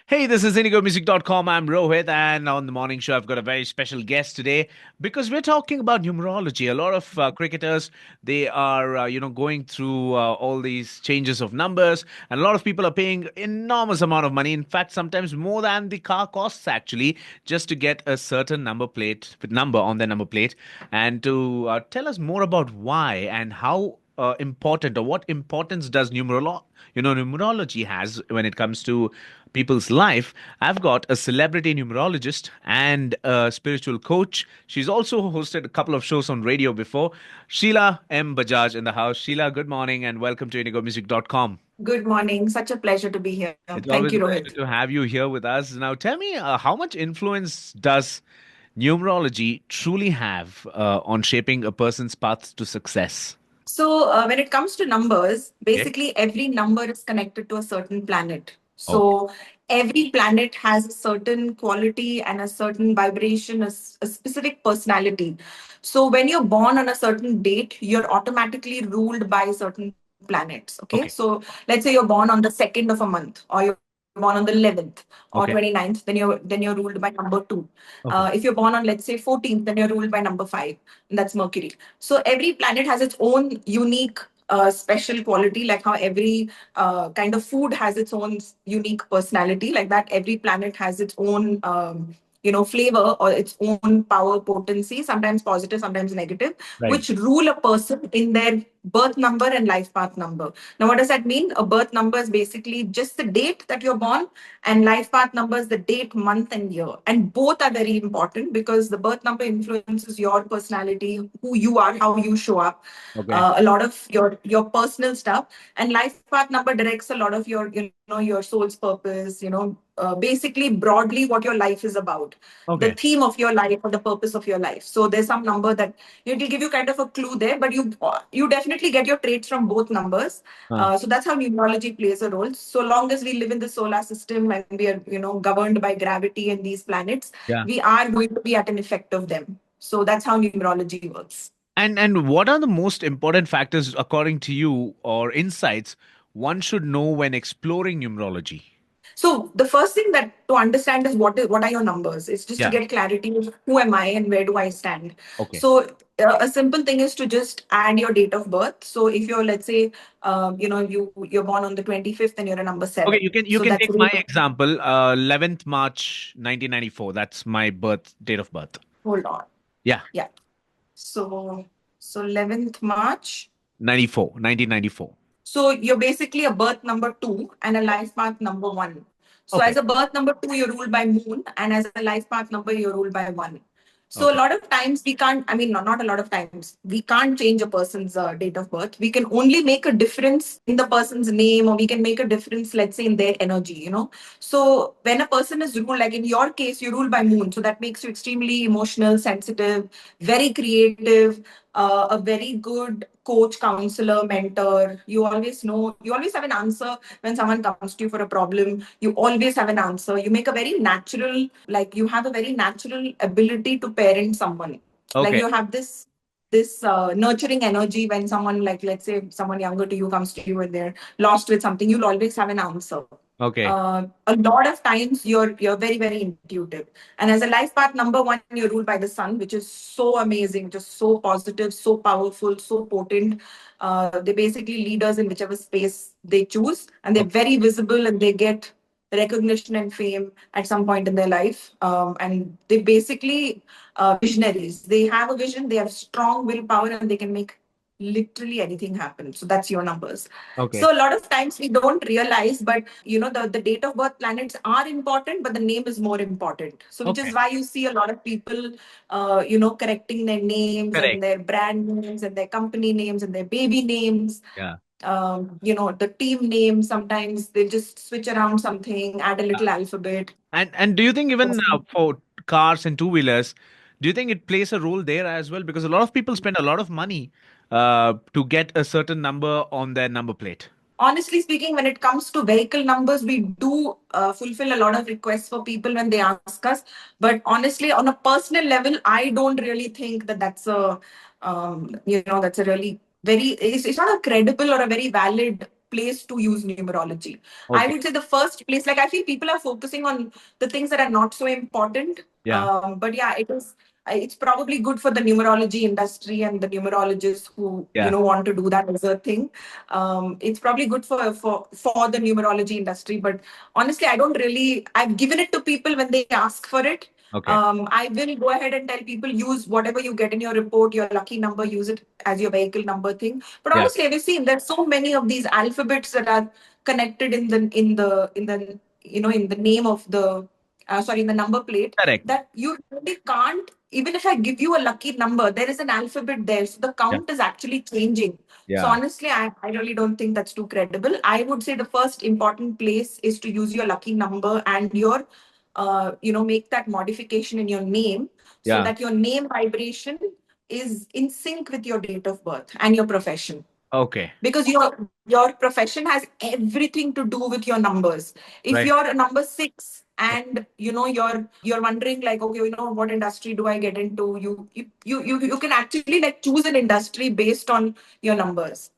Hey, this is IndigoMusic.com. I'm Rohit, and on the morning show, I've got a very special guest today because we're talking about numerology. A lot of cricketers, they are, going through all these changes of numbers, and a lot of people are paying enormous amount of money. In fact, sometimes more than the car costs actually, just to get a certain number on their number plate, and to tell us more about why and how important or what importance does numerology has when it comes to people's life. I've got a celebrity numerologist and a spiritual coach. She's also hosted a couple of shows on radio before. Sheelaa Bajaj in the house. Sheelaa, good morning and welcome to indigomusic.com. Good morning. Such a pleasure to be here. It's Thank always a you, pleasure Rohit. to have you here with us. Now, tell me, how much influence does numerology truly have on shaping a person's path to success? When it comes to numbers, Okay. basically every number is connected to a certain planet. Okay. So, every planet has a certain quality and a certain vibration, a specific personality. So, when you're born on a certain date, you're automatically ruled by certain planets. Okay. Okay. So, let's say you're born on the 2nd of a month, or you're born on the 11th or Okay. 29th, then you're ruled by number two. Okay. If you're born on, let's say, 14th, then you're ruled by number five, and that's Mercury. So every planet has its own unique special quality, like how every kind of food has its own unique personality. Like that, every planet has its own flavor or its own power potency, sometimes positive, sometimes negative, Right. which rule a person in their birth number and life path number. Now, what does that mean? A birth number is basically just the date that you're born, and life path number is the date, month, and year. And both are very important because the birth number influences your personality, who you are, how you show up, Okay. a lot of your personal stuff. And life path number directs a lot of your soul's purpose. Basically broadly what your life is about, the Okay. theme of your life or the purpose of your life. So there's some number that it will give you kind of a clue there, but you definitely get your traits from both numbers. Huh. So that's how numerology plays a role. So long as we live in the solar system and we are governed by gravity and these planets, Yeah. we are going to be at an effect of them. So that's how numerology works. And what are the most important factors, according to you, or insights one should know when exploring numerology? So the first thing that to understand is what are your numbers. It's just to Yeah. get clarity of who am I and where do I stand. Okay. So a simple thing is to just add your date of birth. So if you're, let's say, you're born on the 25th and you're a number Okay. seven. You So can that's take really, my example. 11th March 1994. That's my date of birth. hold on. Yeah. Yeah. So so 11th March. 1994. So you're basically a birth number two and a life path number one. So Okay. as a birth number two, you're ruled by moon, and as a life path number, you're ruled by one. So a Okay. lot of times we can't, I mean, not a lot of times, we can't change a person's date of birth. We can only make a difference in the person's name, or we can make a difference, let's say, in their energy. So when a person is ruled, like in your case, you're ruled by moon. So that makes you extremely emotional, sensitive, very creative, a very good coach, counselor, mentor. You always have an answer when someone comes to you for a problem. You always have an answer. You make a very natural, like you have a very natural ability to parent someone. Like Okay. you have this nurturing energy when someone, like, let's say, someone younger to you comes to you and they're lost with something, you'll always have an answer. Okay. A lot of times you're very, very intuitive. And as a life path number one, you're ruled by the sun, which is so amazing, just so positive, so powerful, so potent. They basically lead us in whichever space they choose, and they're Okay. very visible and they get recognition and fame at some point in their life. And they basically visionaries. They have a vision, they have strong willpower, and they can make literally anything happen. So that's your numbers. Okay. So a lot of times we don't realize, but the date of birth planets are important, but the name is more important. So which Okay. is why you see a lot of people, correcting their names and Correct. their brand names and their company names and their baby names. Yeah. The team name, sometimes they just switch around something, add a little alphabet. And do you think even for cars and two-wheelers, do you think it plays a role there as well? Because a lot of people spend a lot of money to get a certain number on their number plate. Honestly speaking, when it comes to vehicle numbers, we do fulfill a lot of requests for people when they ask us. But honestly, on a personal level, I don't really think that that's a really very, it's not a credible or a very valid place to use numerology. I Okay. would say the first place, like I feel people are focusing on the things that are not so important. Yeah. But yeah, it's probably good for the numerology industry and the numerologists who Yeah. want to do that as a thing. It's probably good for the numerology industry, but honestly, I've given it to people when they ask for it. Okay. I will go ahead and tell people, use whatever you get in your report, your lucky number, use it as your vehicle number thing. But Yeah. honestly, we've seen there's so many of these alphabets that are connected in the name of the sorry, in the number plate, Correct. that you really can't. Even if I give you a lucky number, there is an alphabet there, so the Yeah. count is actually changing. So Yeah. honestly, I really don't think that's too credible. I would say the first important place is to use your lucky number and your make that modification in your name so Yeah. that your name vibration is in sync with your date of birth and your profession, Okay. because your profession has everything to do with your numbers. If Right. you're a number 6 and you're wondering like, okay, what industry do I get into, you can actually like choose an industry based on your numbers.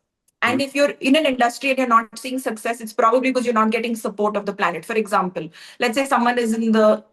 And if you're in an industry and you're not seeing success, it's probably because you're not getting support of the planet. For example, let's say someone is in the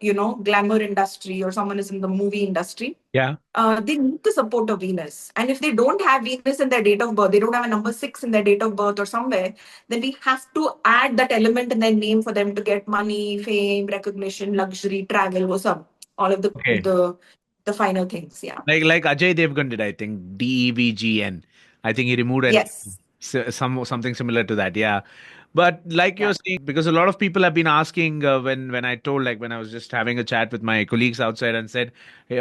glamour industry, or someone is in the movie industry. Yeah. They need the support of Venus. And if they don't have Venus in their date of birth, they don't have a number 6 in their date of birth or somewhere, then we have to add that element in their name for them to get money, fame, recognition, luxury, travel, or some all of the Okay. the finer things. Yeah. Like Ajay Devgan did, I think DEVGN. I think he removed an Yes. something similar to that. Yeah. But like Yeah. you're saying, because a lot of people have been asking when I told, like when I was just having a chat with my colleagues outside and said, hey,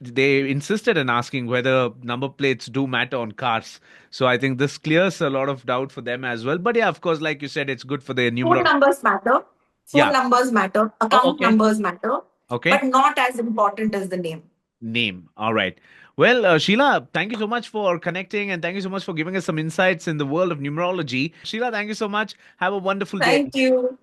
they insisted in asking whether number plates do matter on cars. So I think this clears a lot of doubt for them as well. But yeah, of course, like you said, it's good for the Phone numerology. numbers matter. Phone Yeah. numbers matter. Oh, Account okay. numbers matter, but Okay. not as important as the name. Name. All right. Well, Sheila, thank you so much for connecting and thank you so much for giving us some insights in the world of numerology. Sheila, thank you so much. Have a wonderful day. Thank you.